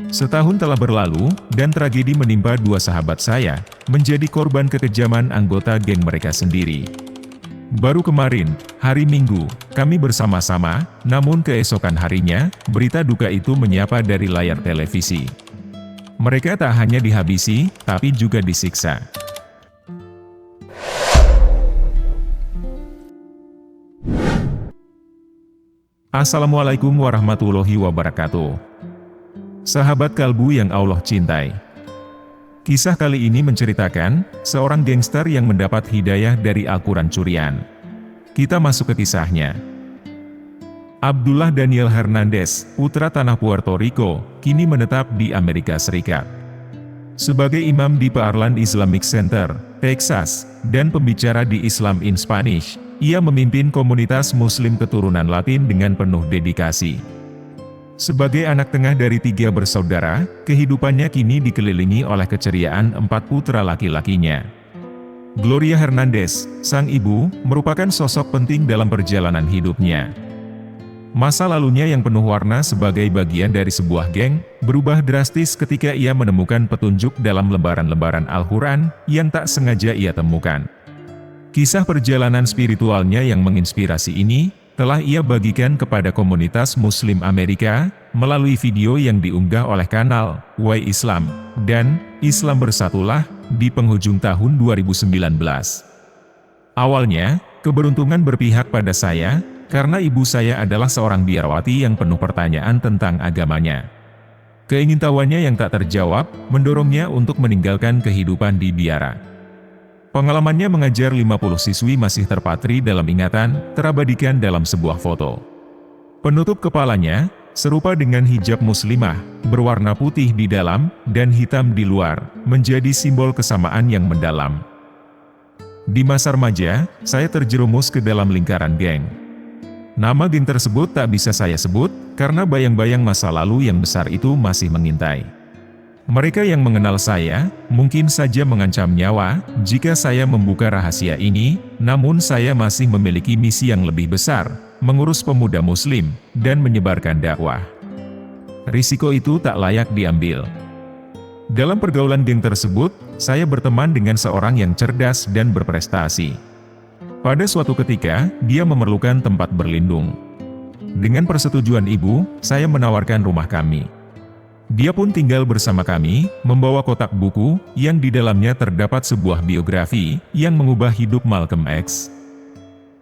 Setahun telah berlalu, dan tragedi menimpa dua sahabat saya, menjadi korban kekejaman anggota geng mereka sendiri. Baru kemarin, hari Minggu, kami bersama-sama, namun keesokan harinya, berita duka itu menyapa dari layar televisi. Mereka tak hanya dihabisi, tapi juga disiksa. Assalamualaikum warahmatullahi wabarakatuh. Sahabat kalbu yang Allah cintai. Kisah kali ini menceritakan seorang gangster yang mendapat hidayah dari Al-Quran curian. Kita masuk ke kisahnya. Abdullah Daniel Hernandez, putra tanah Puerto Rico, kini menetap di Amerika Serikat. Sebagai imam di Pearland Islamic Center, Texas, dan pembicara di Islam in Spanish, ia memimpin komunitas Muslim keturunan Latin dengan penuh dedikasi. Sebagai anak tengah dari 3 bersaudara, kehidupannya kini dikelilingi oleh keceriaan 4 putra laki-lakinya. Gloria Hernandez, sang ibu, merupakan sosok penting dalam perjalanan hidupnya. Masa lalunya yang penuh warna sebagai bagian dari sebuah geng, berubah drastis ketika ia menemukan petunjuk dalam lembaran-lembaran Al-Quran yang tak sengaja ia temukan. Kisah perjalanan spiritualnya yang menginspirasi ini, telah ia bagikan kepada komunitas Muslim Amerika, melalui video yang diunggah oleh kanal Why Islam, dan Islam Bersatulah, di penghujung tahun 2019. Awalnya, keberuntungan berpihak pada saya, karena ibu saya adalah seorang biarawati yang penuh pertanyaan tentang agamanya. Keingintahuannya yang tak terjawab, mendorongnya untuk meninggalkan kehidupan di biara. Pengalamannya mengajar 50 siswi masih terpatri dalam ingatan, terabadikan dalam sebuah foto. Penutup kepalanya, serupa dengan hijab muslimah, berwarna putih di dalam, dan hitam di luar, menjadi simbol kesamaan yang mendalam. Di masa remaja, saya terjerumus ke dalam lingkaran geng. Nama geng tersebut tak bisa saya sebut, karena bayang-bayang masa lalu yang besar itu masih mengintai. Mereka yang mengenal saya, mungkin saja mengancam nyawa, jika saya membuka rahasia ini, namun saya masih memiliki misi yang lebih besar, mengurus pemuda muslim, dan menyebarkan dakwah. Risiko itu tak layak diambil. Dalam pergaulan geng tersebut, saya berteman dengan seorang yang cerdas dan berprestasi. Pada suatu ketika, dia memerlukan tempat berlindung. Dengan persetujuan ibu, saya menawarkan rumah kami. Dia pun tinggal bersama kami, membawa kotak buku, yang di dalamnya terdapat sebuah biografi, yang mengubah hidup Malcolm X.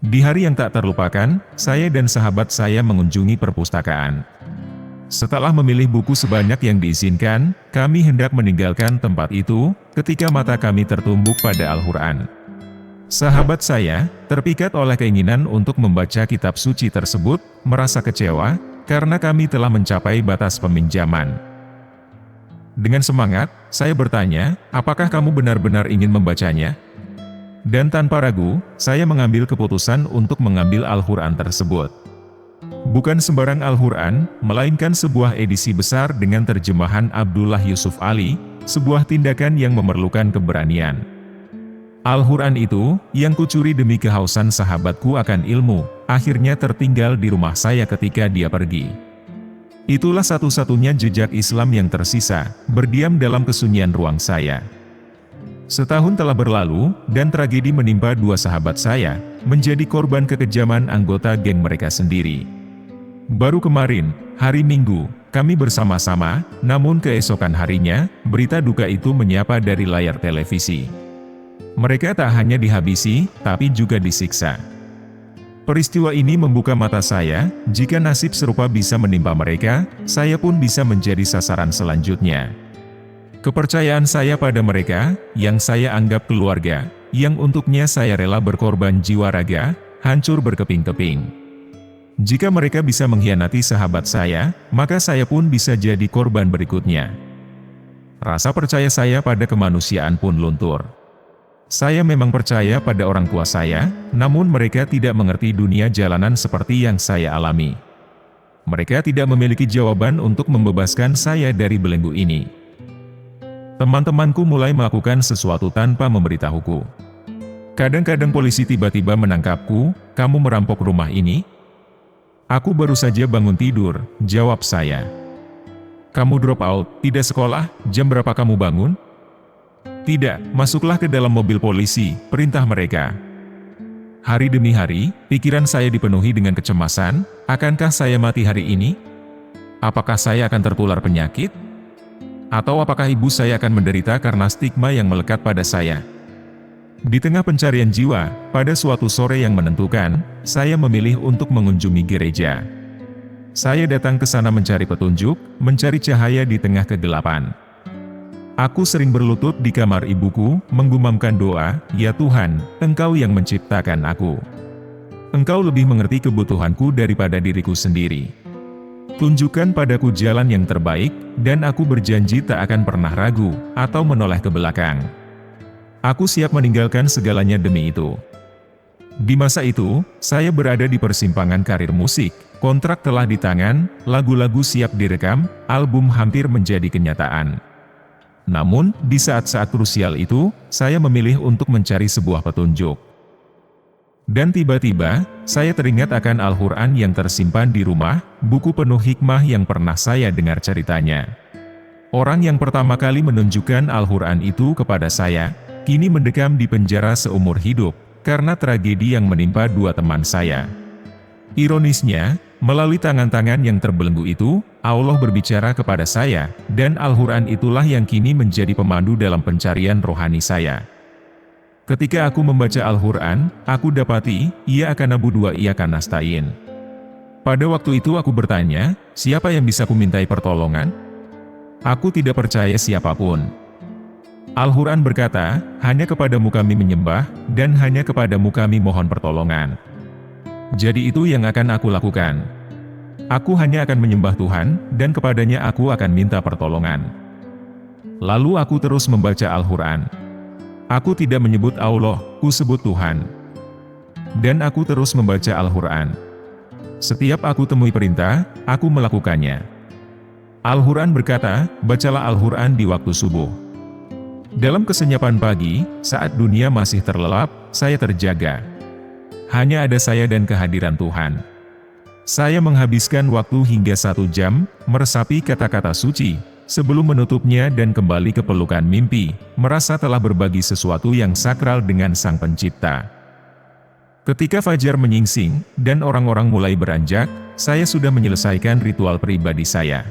Di hari yang tak terlupakan, saya dan sahabat saya mengunjungi perpustakaan. Setelah memilih buku sebanyak yang diizinkan, kami hendak meninggalkan tempat itu, ketika mata kami tertumbuk pada Al-Quran. Sahabat saya, terpikat oleh keinginan untuk membaca kitab suci tersebut, merasa kecewa, karena kami telah mencapai batas peminjaman. Dengan semangat, saya bertanya, apakah kamu benar-benar ingin membacanya? Dan tanpa ragu, saya mengambil keputusan untuk mengambil Al-Quran tersebut. Bukan sembarang Al-Quran, melainkan sebuah edisi besar dengan terjemahan Abdullah Yusuf Ali, sebuah tindakan yang memerlukan keberanian. Al-Quran itu, yang kucuri demi kehausan sahabatku akan ilmu, akhirnya tertinggal di rumah saya ketika dia pergi. Itulah satu-satunya jejak Islam yang tersisa, berdiam dalam kesunyian ruang saya. Setahun telah berlalu, dan tragedi menimpa dua sahabat saya, menjadi korban kekejaman anggota geng mereka sendiri. Baru kemarin, hari Minggu, kami bersama-sama, namun keesokan harinya, berita duka itu menyapa dari layar televisi. Mereka tak hanya dihabisi, tapi juga disiksa. Peristiwa ini membuka mata saya, jika nasib serupa bisa menimpa mereka, saya pun bisa menjadi sasaran selanjutnya. Kepercayaan saya pada mereka, yang saya anggap keluarga, yang untuknya saya rela berkorban jiwa raga, hancur berkeping-keping. Jika mereka bisa mengkhianati sahabat saya, maka saya pun bisa jadi korban berikutnya. Rasa percaya saya pada kemanusiaan pun luntur. Saya memang percaya pada orang tua saya, namun mereka tidak mengerti dunia jalanan seperti yang saya alami. Mereka tidak memiliki jawaban untuk membebaskan saya dari belenggu ini. Teman-temanku mulai melakukan sesuatu tanpa memberitahuku. Kadang-kadang polisi tiba-tiba menangkapku, "Kamu merampok rumah ini?" "Aku baru saja bangun tidur," jawab saya. Kamu drop out, tidak sekolah, jam berapa kamu bangun? Tidak, masuklah ke dalam mobil polisi, perintah mereka. Hari demi hari, pikiran saya dipenuhi dengan kecemasan, akankah saya mati hari ini? Apakah saya akan tertular penyakit? Atau apakah ibu saya akan menderita karena stigma yang melekat pada saya? Di tengah pencarian jiwa, pada suatu sore yang menentukan, saya memilih untuk mengunjungi gereja. Saya datang ke sana mencari petunjuk, mencari cahaya di tengah kegelapan. Aku sering berlutut di kamar ibuku, menggumamkan doa, "Ya Tuhan, Engkau yang menciptakan aku. Engkau lebih mengerti kebutuhanku daripada diriku sendiri. Tunjukkan padaku jalan yang terbaik, dan aku berjanji tak akan pernah ragu, atau menoleh ke belakang. Aku siap meninggalkan segalanya demi itu." Di masa itu, saya berada di persimpangan karir musik, kontrak telah di tangan, lagu-lagu siap direkam, album hampir menjadi kenyataan. Namun, di saat-saat krusial itu, saya memilih untuk mencari sebuah petunjuk. Dan tiba-tiba, saya teringat akan Al-Quran yang tersimpan di rumah, buku penuh hikmah yang pernah saya dengar ceritanya. Orang yang pertama kali menunjukkan Al-Quran itu kepada saya, kini mendekam di penjara seumur hidup, karena tragedi yang menimpa dua teman saya. Ironisnya, melalui tangan-tangan yang terbelenggu itu, Allah berbicara kepada saya, dan Al-Quran itulah yang kini menjadi pemandu dalam pencarian rohani saya. Ketika aku membaca Al-Quran, aku dapati, ia akan na'budu wa iyyaka nasta'in. Pada waktu itu aku bertanya, siapa yang bisa kumintai pertolongan? Aku tidak percaya siapapun. Al-Quran berkata, hanya kepadamu kami menyembah, dan hanya kepadamu kami mohon pertolongan. Jadi itu yang akan aku lakukan. Aku hanya akan menyembah Tuhan, dan kepadanya aku akan minta pertolongan. Lalu aku terus membaca Al-Quran. Aku tidak menyebut Allah, ku sebut Tuhan. Dan aku terus membaca Al-Quran. Setiap aku temui perintah, aku melakukannya. Al-Quran berkata, bacalah Al-Quran di waktu subuh. Dalam kesenyapan pagi, saat dunia masih terlelap, saya terjaga. Hanya ada saya dan kehadiran Tuhan. Saya menghabiskan waktu hingga 1 jam, meresapi kata-kata suci, sebelum menutupnya dan kembali ke pelukan mimpi, merasa telah berbagi sesuatu yang sakral dengan Sang Pencipta. Ketika fajar menyingsing, dan orang-orang mulai beranjak, saya sudah menyelesaikan ritual pribadi saya.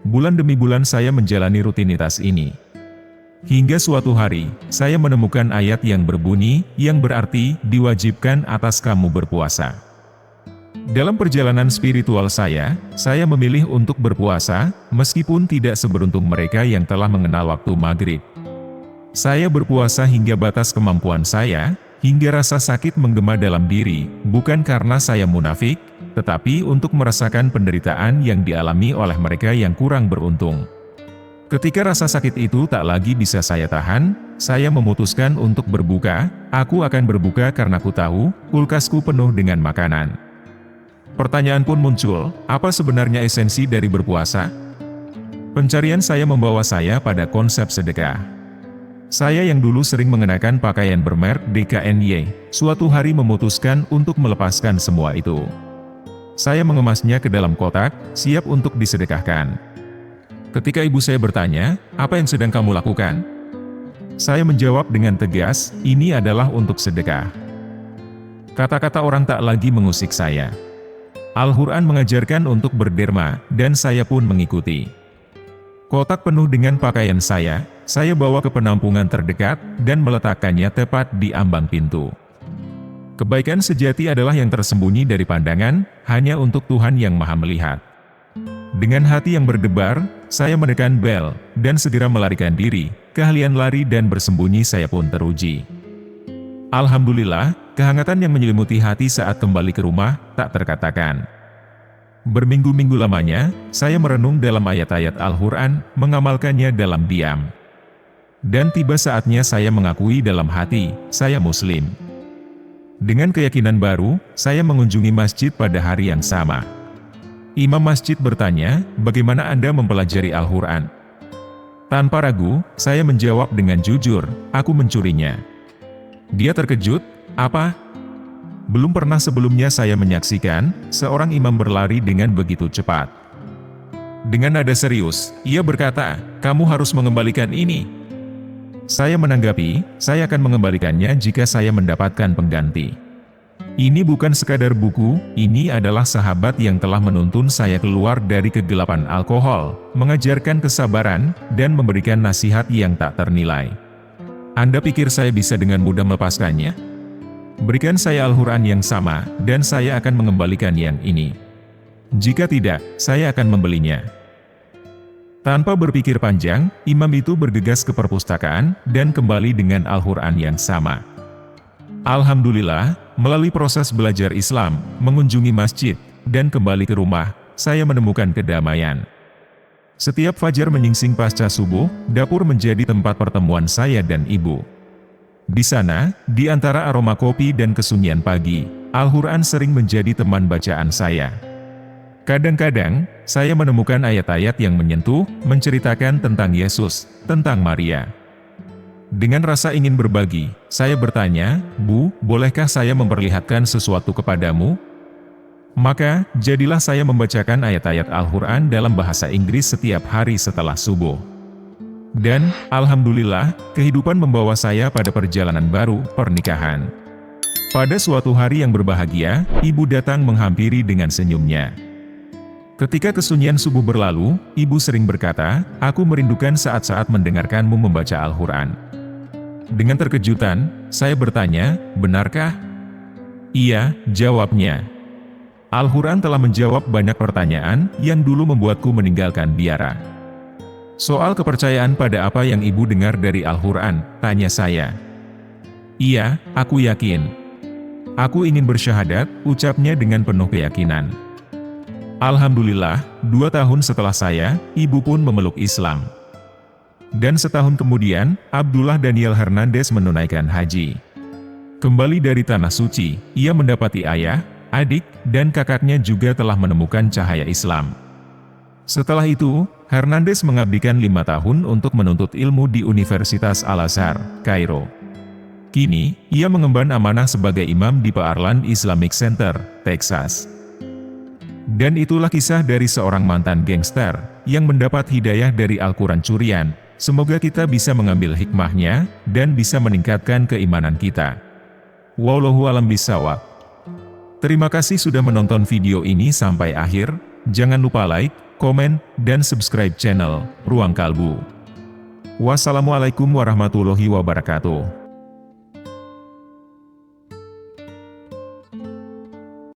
Bulan demi bulan saya menjalani rutinitas ini. Hingga suatu hari, saya menemukan ayat yang berbunyi, yang berarti, diwajibkan atas kamu berpuasa. Dalam perjalanan spiritual saya memilih untuk berpuasa, meskipun tidak seberuntung mereka yang telah mengenal waktu maghrib. Saya berpuasa hingga batas kemampuan saya, hingga rasa sakit menggema dalam diri, bukan karena saya munafik, tetapi untuk merasakan penderitaan yang dialami oleh mereka yang kurang beruntung. Ketika rasa sakit itu tak lagi bisa saya tahan, saya memutuskan untuk berbuka. Aku akan berbuka karena ku tahu, kulkasku penuh dengan makanan. Pertanyaan pun muncul, apa sebenarnya esensi dari berpuasa? Pencarian saya membawa saya pada konsep sedekah. Saya yang dulu sering mengenakan pakaian bermerek DKNY, suatu hari memutuskan untuk melepaskan semua itu. Saya mengemasnya ke dalam kotak, siap untuk disedekahkan. Ketika ibu saya bertanya, apa yang sedang kamu lakukan? Saya menjawab dengan tegas, ini adalah untuk sedekah. Kata-kata orang tak lagi mengusik saya. Al-Quran mengajarkan untuk berderma, dan saya pun mengikuti. Kotak penuh dengan pakaian saya bawa ke penampungan terdekat, dan meletakkannya tepat di ambang pintu. Kebaikan sejati adalah yang tersembunyi dari pandangan, hanya untuk Tuhan yang Maha Melihat. Dengan hati yang berdebar, saya menekan bel, dan segera melarikan diri. Keahlian lari dan bersembunyi saya pun teruji. Alhamdulillah, kehangatan yang menyelimuti hati saat kembali ke rumah, tak terkatakan. Berminggu-minggu lamanya, saya merenung dalam ayat-ayat Al-Quran, mengamalkannya dalam diam. Dan tiba saatnya saya mengakui dalam hati, saya Muslim. Dengan keyakinan baru, saya mengunjungi masjid pada hari yang sama. Imam masjid bertanya, bagaimana Anda mempelajari Al-Quran? Tanpa ragu, saya menjawab dengan jujur, aku mencurinya. Dia terkejut, apa? Belum pernah sebelumnya saya menyaksikan, seorang imam berlari dengan begitu cepat. Dengan nada serius, ia berkata, "Kamu harus mengembalikan ini." Saya menanggapi, "Saya akan mengembalikannya jika saya mendapatkan pengganti. Ini bukan sekadar buku, ini adalah sahabat yang telah menuntun saya keluar dari kegelapan alkohol, mengajarkan kesabaran, dan memberikan nasihat yang tak ternilai. Anda pikir saya bisa dengan mudah melepaskannya? Berikan saya Al-Quran yang sama, dan saya akan mengembalikan yang ini. Jika tidak, saya akan membelinya." Tanpa berpikir panjang, imam itu bergegas ke perpustakaan, dan kembali dengan Al-Quran yang sama. Alhamdulillah, melalui proses belajar Islam, mengunjungi masjid, dan kembali ke rumah, saya menemukan kedamaian. Setiap fajar menyingsing pasca subuh, dapur menjadi tempat pertemuan saya dan ibu. Di sana, di antara aroma kopi dan kesunyian pagi, Al-Quran sering menjadi teman bacaan saya. Kadang-kadang, saya menemukan ayat-ayat yang menyentuh, menceritakan tentang Yesus, tentang Maria. Dengan rasa ingin berbagi, saya bertanya, "Bu, bolehkah saya memperlihatkan sesuatu kepadamu?" Maka, jadilah saya membacakan ayat-ayat Al-Quran dalam bahasa Inggris setiap hari setelah subuh. Dan, alhamdulillah, kehidupan membawa saya pada perjalanan baru, pernikahan. Pada suatu hari yang berbahagia, ibu datang menghampiri dengan senyumnya. Ketika kesunyian subuh berlalu, ibu sering berkata, "Aku merindukan saat-saat mendengarkanmu membaca Al-Quran." Dengan terkejutan, saya bertanya, "Benarkah?" "Iya," jawabnya. Al-Quran telah menjawab banyak pertanyaan yang dulu membuatku meninggalkan biara. "Soal kepercayaan pada apa yang ibu dengar dari Al-Quran?" tanya saya. "Iya, aku yakin. Aku ingin bersyahadat," ucapnya dengan penuh keyakinan. Alhamdulillah, 2 tahun setelah saya, ibu pun memeluk Islam. Dan setahun kemudian, Abdullah Daniel Hernandez menunaikan haji. Kembali dari Tanah Suci, ia mendapati ayah, adik, dan kakaknya juga telah menemukan cahaya Islam. Setelah itu, Hernandez mengabdikan 5 tahun untuk menuntut ilmu di Universitas Al-Azhar, Kairo. Kini, ia mengemban amanah sebagai imam di Pearland Islamic Center, Texas. Dan itulah kisah dari seorang mantan gangster, yang mendapat hidayah dari Al-Quran curian. Semoga kita bisa mengambil hikmahnya, dan bisa meningkatkan keimanan kita. Wallahu a'lam bishawab. Terima kasih sudah menonton video ini sampai akhir. Jangan lupa like, komen, dan subscribe channel Ruang Kalbu. Wassalamualaikum warahmatullahi wabarakatuh.